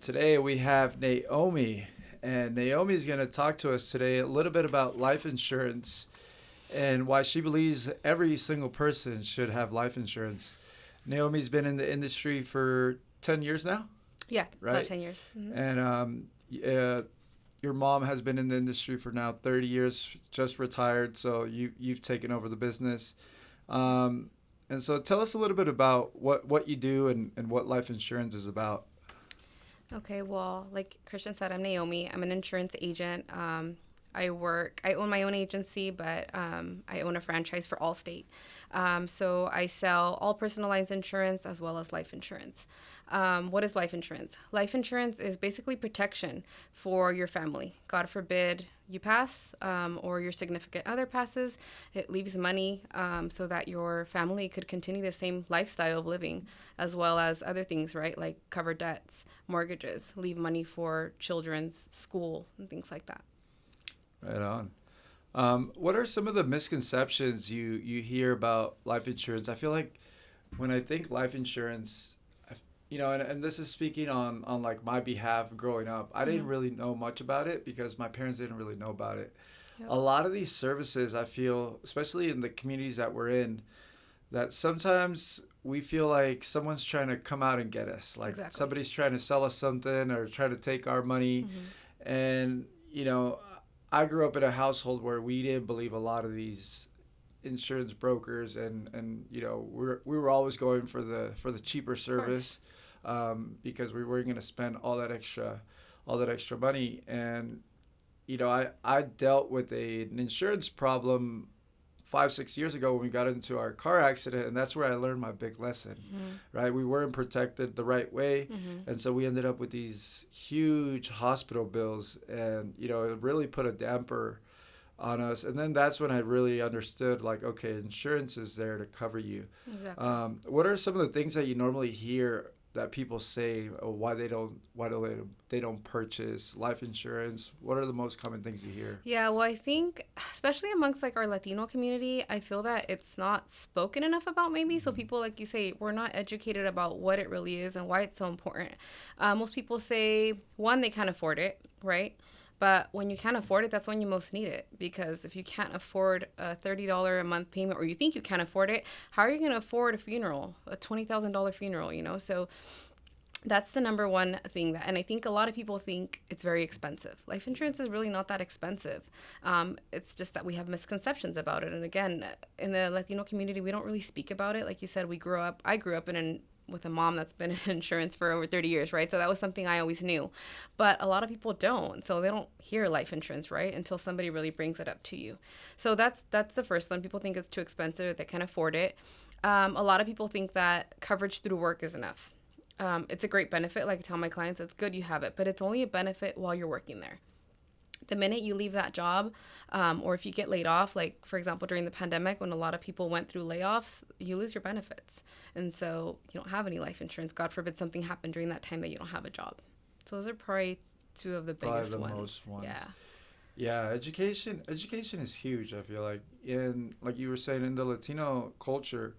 Today we have Naomi, and Naomi is going to talk to us today a little bit about life insurance and why she believes every single person should have life insurance. Naomi's been in the industry for 10 years now, Yeah, right? about 10 years. And your mom has been in the industry for now 30 years, just retired, so you've taken over the business. And so tell us a little bit about what you do and what life insurance is about. Okay, well, like Christian said, I'm Naomi. I'm an insurance agent. I own my own agency, but I own a franchise for Allstate. So I sell all personal lines insurance as well as life insurance. What is life insurance? Life insurance is basically protection for your family. God forbid you pass or your significant other passes. It leaves money so that your family could continue the same lifestyle of living, as well as other things, right? Like cover debts, mortgages, leave money for children's school and things like that. Right on. What are some of the misconceptions you hear about life insurance? I feel like when I think life insurance, and this is speaking on like my behalf growing up, I didn't really know much about it because my parents didn't really know about it. Yep. A lot of these services, I feel, especially in the communities that we're in, that sometimes we feel like someone's trying to come out and get us. Like Exactly. somebody's trying to sell us something or try to take our money. And, I grew up in a household where we didn't believe a lot of these insurance brokers, and we were always going for the cheaper service because we weren't going to spend all that extra money. And I dealt with an insurance problem 5-6 years ago when we got into our car accident, and that's where I learned my big lesson. Right, we weren't protected the right way, and so we ended up with these huge hospital bills, and it really put a damper on us. And then that's when I really understood, like, okay, insurance is there to cover you. Exactly. What are some of the things that you normally hear that people say why they don't purchase life insurance? What are the most common things you hear? Yeah, well, I think, especially amongst like our Latino community, I feel that it's not spoken enough about maybe. So people, like you say, we're not educated about what it really is and why it's so important. Most people say, one, they can't afford it, right? But when you can't afford it, that's when you most need it. Because if you can't afford a $30 a month payment, or you think you can't afford it, how are you going to afford a funeral, a $20,000 funeral, So that's the number one thing. And I think a lot of people think it's very expensive. Life insurance is really not that expensive. It's just that we have misconceptions about it. And again, in the Latino community, we don't really speak about it. Like you said, I grew up with a mom that's been in insurance for over 30 years, right? So that was something I always knew. But a lot of people don't. So they don't hear life insurance, right? Until somebody really brings it up to you. So that's the first one. People think it's too expensive. They can't afford it. A lot of people think that coverage through work is enough. It's a great benefit. Like I tell my clients, it's good you have it, but it's only a benefit while you're working there. The minute you leave that job, or if you get laid off, like for example during the pandemic when a lot of people went through layoffs, you lose your benefits, and so you don't have any life insurance. God forbid something happened during that time that you don't have a job. So those are probably two of the biggest ones. Most ones. Yeah. Education is huge. I feel like like you were saying, in the Latino culture,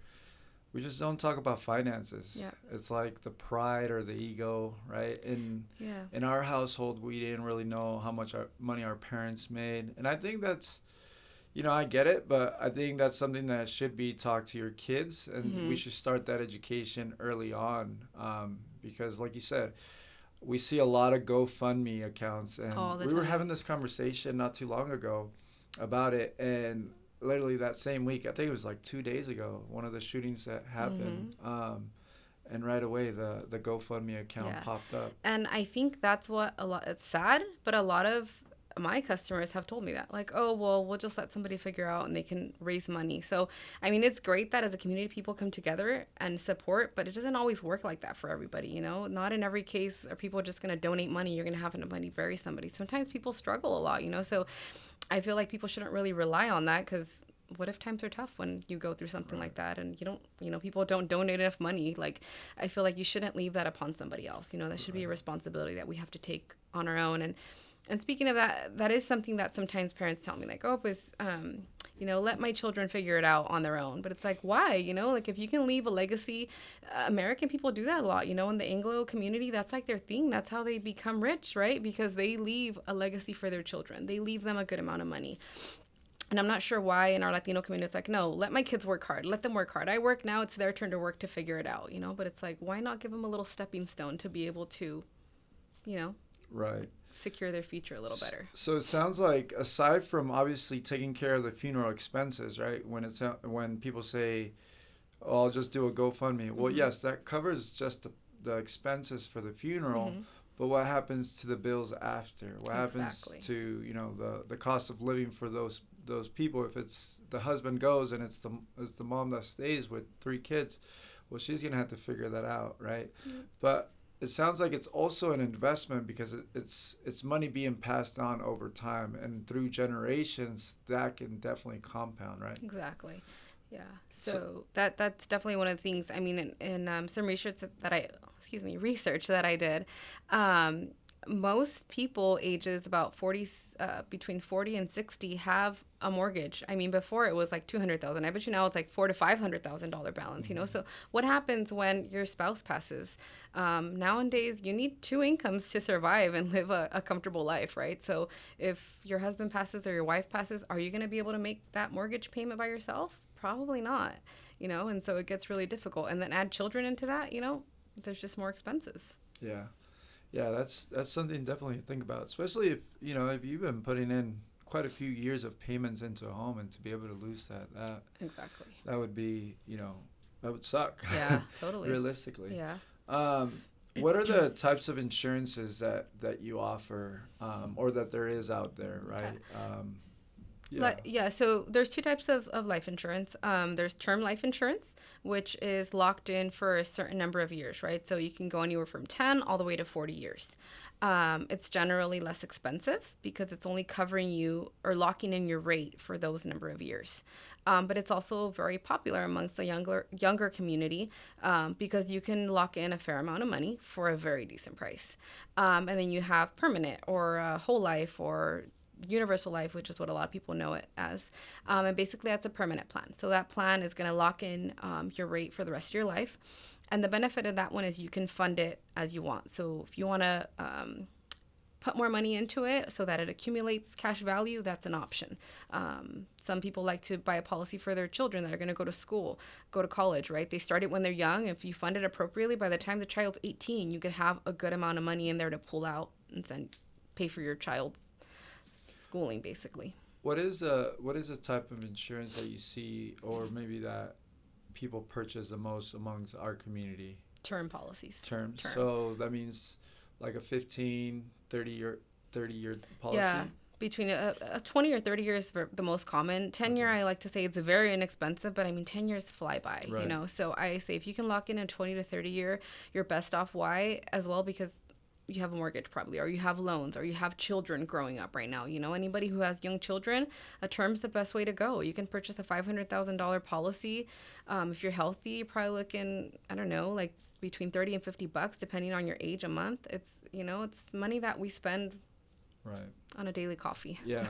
we just don't talk about finances. Yeah. It's like the pride or the ego, right? In our household, we didn't really know how much money our parents made. And I think that's, I get it, but I think that's something that should be taught to your kids. And we should start that education early on because, like you said, we see a lot of GoFundMe accounts. And we were having this conversation not too long ago about it. And literally that same week, I think it was like 2 days ago, one of the shootings that happened, and right away the GoFundMe account popped up. And I think that's what it's sad, but a lot of my customers have told me that, like, oh, well, we'll just let somebody figure out and they can raise money. So, I mean, it's great that as a community people come together and support, but it doesn't always work like that for everybody, Not in every case are people just going to donate money. You're going to have enough money to bury somebody. Sometimes people struggle a lot, So I feel like people shouldn't really rely on that because what if times are tough when you go through something like that and you don't, people don't donate enough money? Like, I feel like you shouldn't leave that upon somebody else. That should be a responsibility that we have to take on our own. And speaking of that, that is something that sometimes parents tell me, like, oh, let my children figure it out on their own. But it's like, why? Like if you can leave a legacy, American people do that a lot, in the Anglo community. That's like their thing. That's how they become rich, right? Because they leave a legacy for their children. They leave them a good amount of money. And I'm not sure why in our Latino community it's like, no, let my kids work hard. Let them work hard. I work now. It's their turn to work to figure it out, But it's like, why not give them a little stepping stone to be able to, right, secure their future a little better. So it sounds like, aside from obviously taking care of the funeral expenses, right? When people say, "Oh, I'll just do a GoFundMe," well, yes, that covers just the expenses for the funeral. But what happens to the bills after? What happens to the cost of living for those people? If it's the husband goes and it's the mom that stays with 3 kids, well, she's gonna have to figure that out, right? But it sounds like it's also an investment, because it's money being passed on over time and through generations. That can definitely compound, right? Exactly. Yeah. So that's definitely one of the things. I mean, in some research that I did, most people ages about 40, between 40 and 60 have a mortgage. I mean, before it was like $200,000. I bet you now it's like $400,000 to $500,000 balance. So what happens when your spouse passes? Nowadays, you need 2 incomes to survive and live a comfortable life, right? So if your husband passes or your wife passes, are you going to be able to make that mortgage payment by yourself? Probably not, and so it gets really difficult. And then add children into that, there's just more expenses. Yeah. Yeah, that's something definitely to think about, especially if you've been putting in quite a few years of payments into a home, and to be able to lose that Exactly. That would be, that would suck. Yeah, totally. Realistically. Yeah. What are the types of insurances that you offer, or that there is out there, right? So there's 2 types of life insurance. There's term life insurance, which is locked in for a certain number of years, right? So you can go anywhere from 10 all the way to 40 years. It's generally less expensive because it's only covering you or locking in your rate for those number of years. But it's also very popular amongst the younger community, because you can lock in a fair amount of money for a very decent price. And then you have permanent or whole life or universal life, which is what a lot of people know it as. And basically that's a permanent plan. So that plan is going to lock in your rate for the rest of your life. And the benefit of that one is you can fund it as you want. So if you want to put more money into it so that it accumulates cash value, that's an option. Some people like to buy a policy for their children that are going to go to school, go to college, right? They start it when they're young. If you fund it appropriately, by the time the child's 18, you could have a good amount of money in there to pull out and then pay for your child's schooling, basically. What is a type of insurance that you see, or maybe that people purchase the most amongst our community? Term policies. Term. So that means like a 15, 30 year policy? Yeah. Between a 20 or 30 years for the most common. 10 year, I like to say it's very inexpensive, but I mean 10 years fly by, right. So I say if you can lock in a 20 to 30 year, you're best off. Why? As well, because you have a mortgage probably, or you have loans, or you have children growing up right now. Anybody who has young children, a term's the best way to go. You can purchase a $500,000 policy. If you're healthy, you're probably looking, I don't know, like between $30 and $50, depending on your age, a month. It's, it's money that we spend right on a daily coffee. Yeah.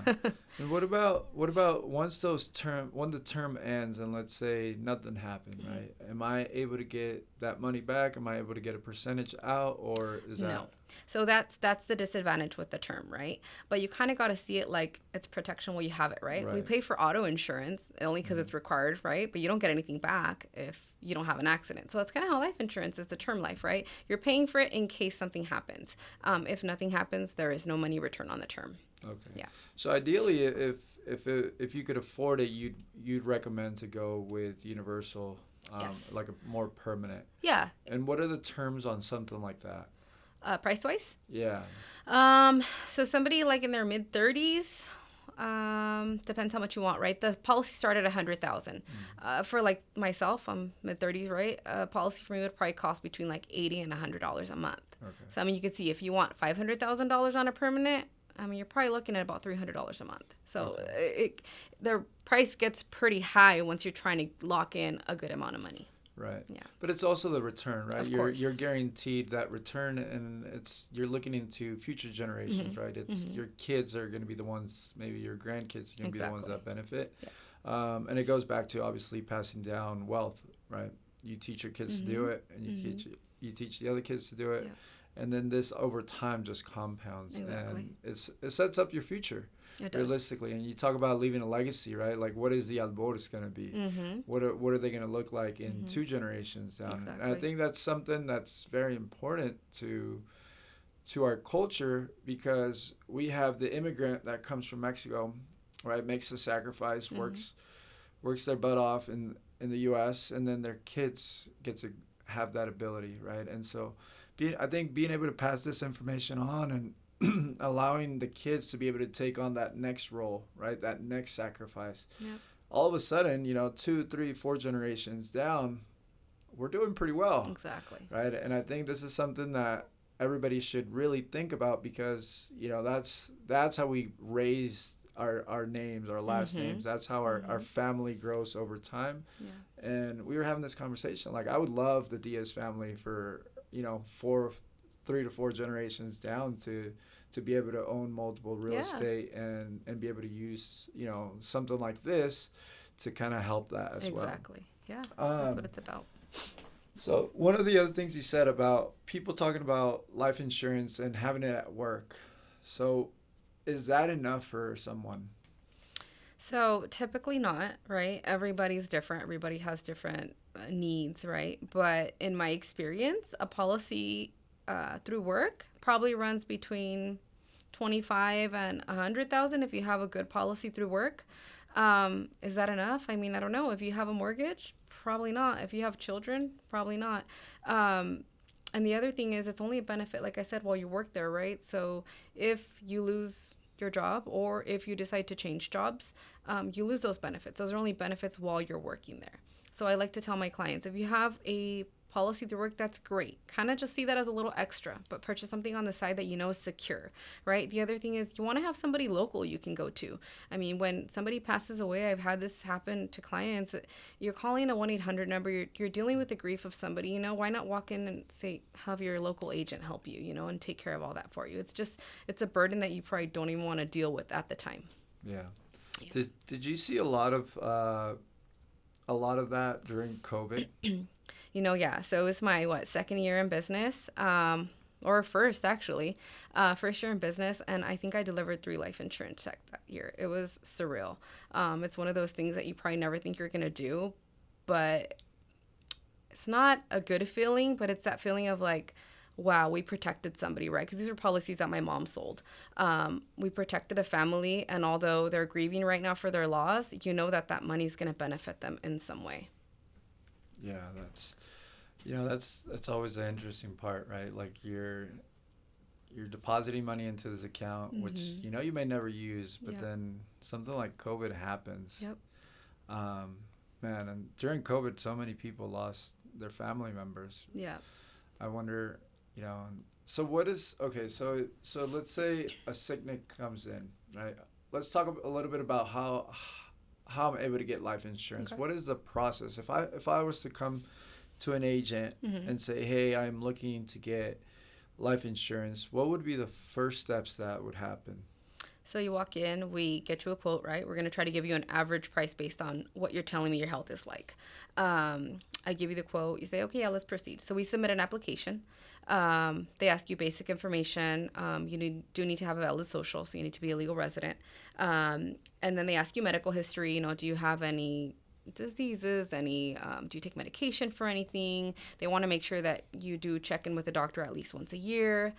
And what about once when the term ends and let's say nothing happened, right? Am I able to get that money back? Am I able to get a percentage out, or is that? No. So that's the disadvantage with the term, right? But you kind of got to see it like it's protection while you have it, right? We pay for auto insurance only because it's required, right? But you don't get anything back if you don't have an accident. So that's kind of how life insurance is, the term life, right? You're paying for it in case something happens. If nothing happens, there is no money return on the term. Okay. Yeah. So ideally, if you could afford it, you'd recommend to go with universal, yes. Like a more permanent. Yeah. And what are the terms on something like that? Price-wise? Yeah. So somebody like in their mid-30s, depends how much you want, right? The policy started at $100,000. For like myself, I'm mid-30s, right? A policy for me would probably cost between like $80 and $100 a month. Okay. So I mean, you can see if you want $500,000 on a permanent, I mean, you're probably looking at about $300 a month. So the price gets pretty high once you're trying to lock in a good amount of money. Right. Yeah. But it's also the return, right? Of course. You're guaranteed that return, and you're looking into future generations, right? It's your kids are going to be the ones, maybe your grandkids are going to be the ones that benefit. Yeah. And it goes back to obviously passing down wealth, right? You teach your kids to do it, and you teach the other kids to do it, and then this over time just compounds, and it sets up your future. Realistically, and you talk about leaving a legacy, right? Like, what is the Albor going to be? What are they going to look like in 2 generations down? And I think that's something that's very important to our culture, because we have the immigrant that comes from Mexico, right? Makes the sacrifice, works their butt off in the U.S., and then their kids get to have that ability, right? And so, I think being able to pass this information on and allowing the kids to be able to take on that next role, right? That next sacrifice. Yep. All of a sudden, 2, 3, 4 generations down, we're doing pretty well. Exactly. Right? And I think this is something that everybody should really think about, because, that's how we raise our names, our last names. That's how our family grows over time. Yeah. And we were having this conversation. Like, I would love the Diaz family for, 3 to 4 generations down to be able to own multiple real estate and be able to use, something like this to kind of help that as well. Exactly. Yeah. That's what it's about. So one of the other things you said about people talking about life insurance and having it at work. So is that enough for someone? So typically not, right? Everybody's different. Everybody has different needs, right? But in my experience, a policy through work probably runs between 25 and 100,000 if you have a good policy through work. Is that enough? I mean, I don't know. If you have a mortgage, probably not. If you have children, probably not. And the other thing is, it's only a benefit, like I said, while you work there, right? So if you lose your job, or if you decide to change jobs, you lose those benefits. Those are only benefits while you're working there. So I like to tell my clients, if you have a policy through work, that's great. Kind of just see that as a little extra, but purchase something on the side that you know is secure, right? The other thing is, you want to have somebody local you can go to. I mean, when somebody passes away, I've had this happen to clients. You're calling a 1-800 number. You're dealing with the grief of somebody. Why not walk in and say, have your local agent help you, and take care of all that for you. It's a burden that you probably don't even want to deal with at the time. Yeah. Did you see a lot of that during COVID? Yeah. So it was my, second year in business, or first, actually. First year in business, and I think I delivered 3 life insurance checks that year. It was surreal. It's one of those things that you probably never think you're going to do, but it's not a good feeling, but it's that feeling of like, wow, we protected somebody, right? Because these are policies that my mom sold. We protected a family, and although they're grieving right now for their loss, that money is going to benefit them in some way. Yeah, that's always the interesting part, right? Like, you're depositing money into this account, which you may never use, but then something like COVID happens. Yep. Man, and during COVID, so many people lost their family members. Yeah. I wonder, so what is, okay, so let's say a sickness comes in, right? Let's talk a little bit about how I'm able to get life insurance. Okay. What is the process? If I was to come to an agent and say, hey, I'm looking to get life insurance, what would be the first steps that would happen? So you walk in, we get you a quote, right? We're going to try to give you an average price based on what you're telling me your health is like. I give you the quote. You say, okay, yeah, let's proceed. So we submit an application. They ask you basic information. You do need to have a valid social, so you need to be a legal resident. And then they ask you medical history. Do you have any diseases, do you take medication for anything? They want to make sure that you do check in with a doctor at least once a year.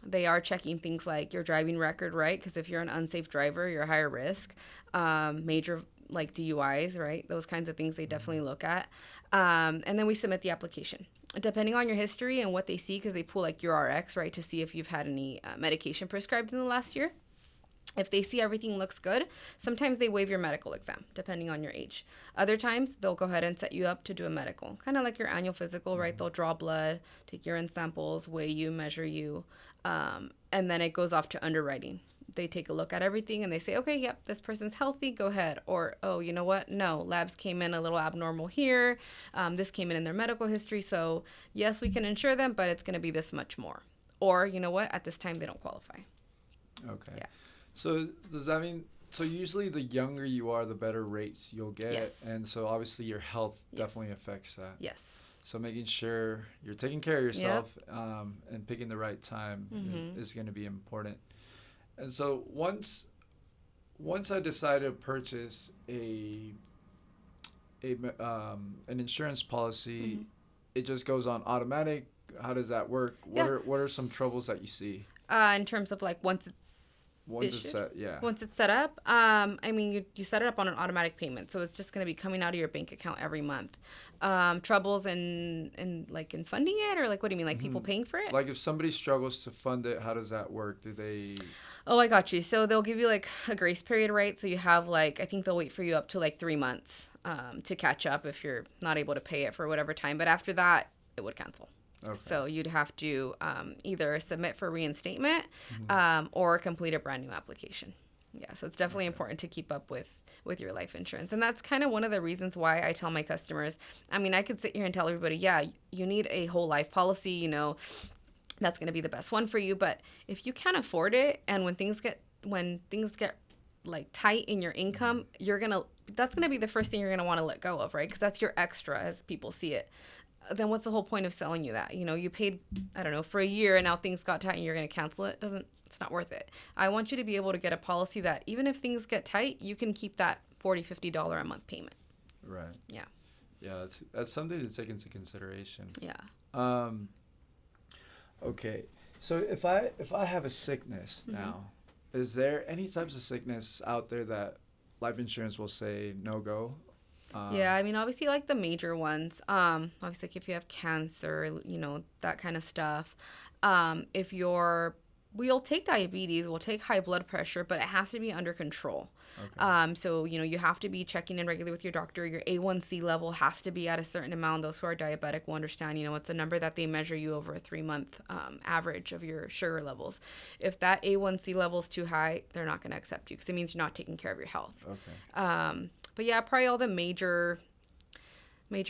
They are checking things like your driving record, right? Because if you're an unsafe driver, you're a higher risk. Major like DUIs, right? Those kinds of things they definitely look at. And then we submit the application. Depending on your history and what they see, because they pull like your RX, right, to see if you've had any medication prescribed in the last year. If they see everything looks good, sometimes they waive your medical exam, depending on your age. Other times, they'll go ahead and set you up to do a medical, kind of like your annual physical, right? They'll draw blood, take urine samples, weigh you, measure you, and then it goes off to underwriting. They take a look at everything and they say, okay, yep, this person's healthy, go ahead. Or, oh, you know what? No, labs came in a little abnormal here. This came in their medical history. So, yes, we can insure them, but it's going to be this much more. Or, you know what? At this time, they don't qualify. Okay. Yeah. So does that mean, So usually the younger you are, the better rates you'll get. Yes. And so obviously your health Yes. definitely affects that. Yes. So making sure you're taking care of Yep. yourself and picking the right time is going to be important. And so once I decided to purchase an insurance policy, it just goes on automatic. How does that work? What are some troubles that you see? In terms of like once It's set, yeah. Once it's set up, I mean, you set it up on an automatic payment, so it's just going to be coming out of your bank account every month. Troubles in funding it, or like, what do you mean, like people paying for it? Like if somebody struggles to fund it, how does that work? Do they? Oh, I got you. So they'll give you like a grace period, right? So you have like, I think they'll wait for you up to like 3 months to catch up if you're not able to pay it for whatever time. But after that, it would cancel. Okay. So you'd have to either submit for reinstatement or complete a brand new application. Yeah, so it's definitely important to keep up with your life insurance. And that's kind of one of the reasons why I tell my customers, I mean, I could sit here and tell everybody, yeah, you need a whole life policy, you know, that's going to be the best one for you. But if you can't afford it, and when things get like tight in your income, that's going to be the first thing you're going to want to let go of, right? Because that's your extra as people see it. Then what's the whole point of selling you that? You know, you paid, I don't know, for a year and now things got tight and you're going to cancel it. It's not worth it. I want you to be able to get a policy that even if things get tight, you can keep that $40, $50 a month payment. Right. Yeah. Yeah, that's something to take into consideration. Yeah. Okay. So if I have a sickness now, is there any types of sickness out there that life insurance will say no go? Yeah, I mean, obviously, like the major ones, obviously, like if you have cancer, you know, that kind of stuff. We'll take diabetes, we'll take high blood pressure, but it has to be under control. Okay. So, you know, you have to be checking in regularly with your doctor. Your A1C level has to be at a certain amount. Those who are diabetic will understand, you know, it's a number that they measure you over a 3-month average of your sugar levels. If that A1C level is too high, they're not going to accept you because it means you're not taking care of your health. Okay. But yeah, probably all the major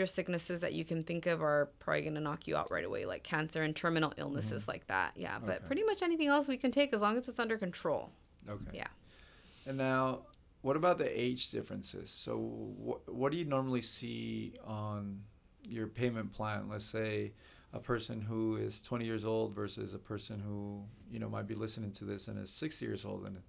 sicknesses that you can think of are probably going to knock you out right away, like cancer and terminal illnesses like that. Yeah, but pretty much anything else we can take as long as it's under control. Okay. Yeah. And now, what about the age differences? So what do you normally see on your payment plan? Let's say a person who is 20 years old versus a person who, you know, might be listening to this and is 60 years old and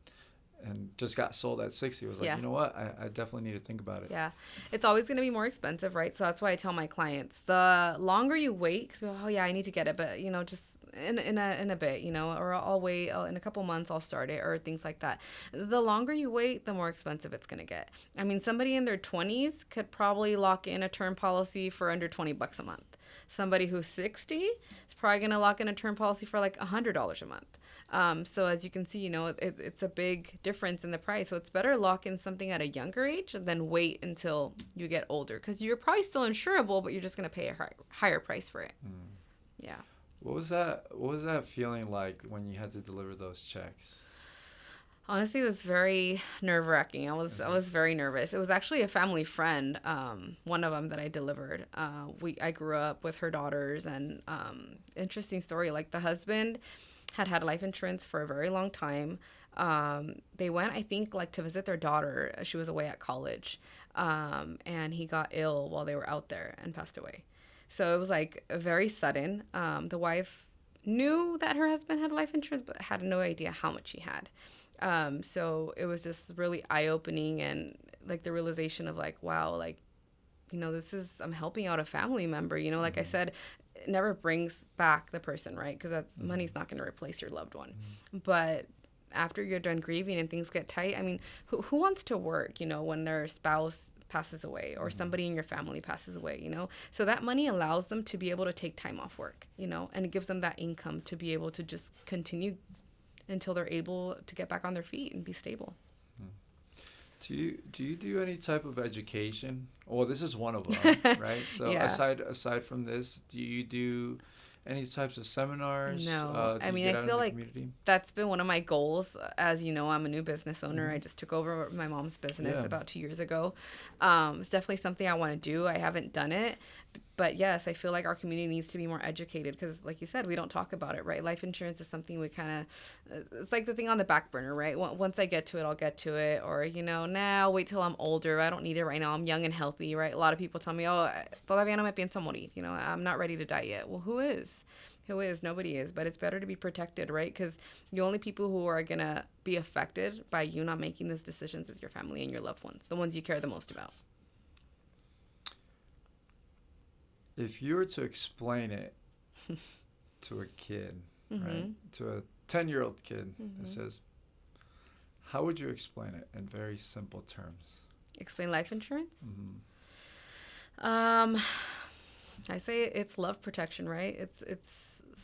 just got sold at 60. It was like, you know what? I definitely need to think about it. Yeah. It's always going to be more expensive, right? So that's why I tell my clients, the longer you wait, oh yeah, I need to get it, but you know, just in a bit, you know, or I'll wait in a couple months, I'll start it, or things like that. The longer you wait, the more expensive it's going to get. I mean, somebody in their 20s could probably lock in a term policy for under $20 a month. Somebody who's 60 is probably going to lock in a term policy for like $100 a month. So as you can see, you know, it's a big difference in the price. So it's better lock in something at a younger age than wait until you get older, because you're probably still insurable, but you're just going to pay a higher price for it. Yeah. What was that feeling like when you had to deliver those checks? Honestly, it was very nerve-wracking. I was very nervous. It was actually a family friend, one of them that I delivered. I grew up with her daughters, and interesting story. Like the husband had life insurance for a very long time. They went, I think, like to visit their daughter. She was away at college, and he got ill while they were out there and passed away. So it was like very sudden. The wife knew that her husband had life insurance, but had no idea how much he had. So it was just really eye-opening, and like the realization of like, wow, like, you know, I'm helping out a family member, you know, like I said, it never brings back the person, right? Because money's not going to replace your loved one. But after you're done grieving and things get tight, I mean, who wants to work, you know, when their spouse passes away or somebody in your family passes away, you know? So that money allows them to be able to take time off work, you know, and it gives them that income to be able to just continue until they're able to get back on their feet and be stable. Do you do any type of education? Well, this is one of them, right? So yeah. aside from this, do you do any types of seminars? No. I mean, I feel like that's been one of my goals. As you know, I'm a new business owner. I just took over my mom's business about 2 years ago. It's definitely something I want to do. I haven't done it But yes, I feel like our community needs to be more educated because, like you said, we don't talk about it, right? Life insurance is something we kind of, it's like the thing on the back burner, right? Once I get to it, I'll get to it. Or, now I'll wait till I'm older. I don't need it right now. I'm young and healthy, right? A lot of people tell me, oh, todavía no me pienso morir. I'm not ready to die yet. Well, who is? Who is? Nobody is. But it's better to be protected, right? Because the only people who are going to be affected by you not making those decisions is your family and your loved ones, the ones you care the most about. If you were to explain it to a kid, right, to a 10-year-old kid that says, how would you explain it in very simple terms? Explain life insurance? I say it's love protection, right? It's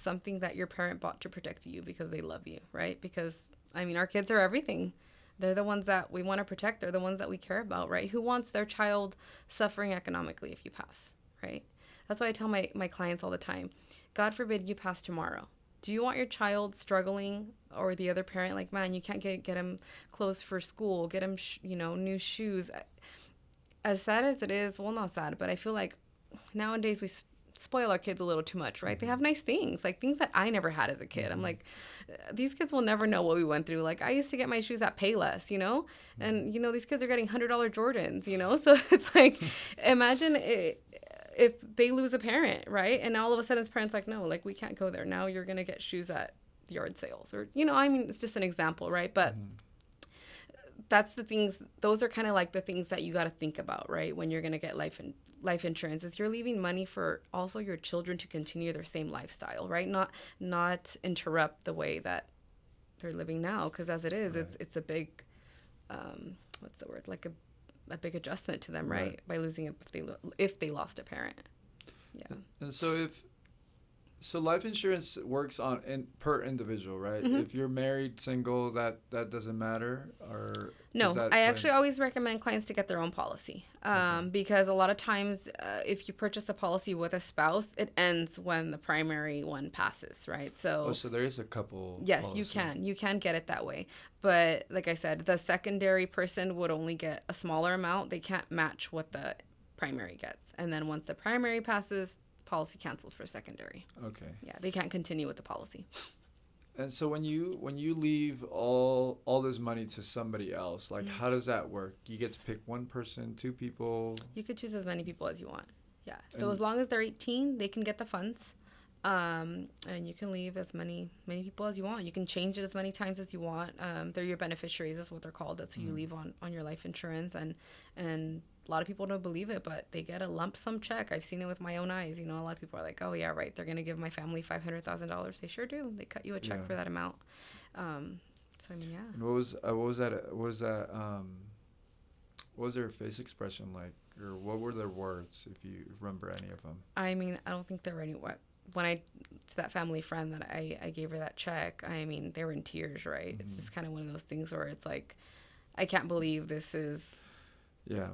something that your parent bought to protect you because they love you, right? Because, our kids are everything. They're the ones that we want to protect. They're the ones that we care about, right? Who wants their child suffering economically if you pass, right? That's why I tell my clients all the time, God forbid you pass tomorrow. Do you want your child struggling, or the other parent like, man, you can't get him clothes for school, get him, new shoes. As sad as it is, well, not sad, but I feel like nowadays we spoil our kids a little too much, right? They have nice things, like things that I never had as a kid. I'm like, these kids will never know what we went through. Like, I used to get my shoes at Payless, and, these kids are getting $100 Jordans, So it's like, imagine if they lose a parent, right? And all of a sudden his parent's like, no, like, we can't go there. Now you're going to get shoes at yard sales or, it's just an example, right? But that's the things, those are kind of like the things that you got to think about, right? When you're going to get life insurance, is you're leaving money for also your children to continue their same lifestyle, right? Not interrupt the way that they're living now. Because as it is, right, it's a big, what's the word? Like a big adjustment to them, right? By losing it if they lost a parent. Yeah. And so life insurance works per individual, right? If you're married, single, that doesn't matter, or no. I actually always recommend clients to get their own policy, because a lot of times, if you purchase a policy with a spouse, it ends when the primary one passes, right? So so there is a couple. Yes, policy. you can get it that way, but like I said, the secondary person would only get a smaller amount. They can't match what the primary gets, and then once the primary passes, policy canceled for secondary. Okay. Yeah, they can't continue with the policy. And so when you leave all this money to somebody else, like how does that work? You get to pick one person, two people? You could choose as many people as you want. Yeah. So as long as they're 18, they can get the funds. And you can leave as many people as you want. You can change it as many times as you want. They're your beneficiaries, is what they're called. That's who you leave on your life insurance. And a lot of people don't believe it, but they get a lump sum check. I've seen it with my own eyes. A lot of people are like, oh, yeah, right, they're going to give my family $500,000. They sure do. They cut you a check for that amount. So, yeah. And what was their face expression like? Or what were their words, if you remember any of them? I don't think there were any. When to that family friend that I gave her that check, they were in tears, right? It's just kind of one of those things where it's like, I can't believe this is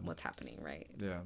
what's happening, right? Yeah.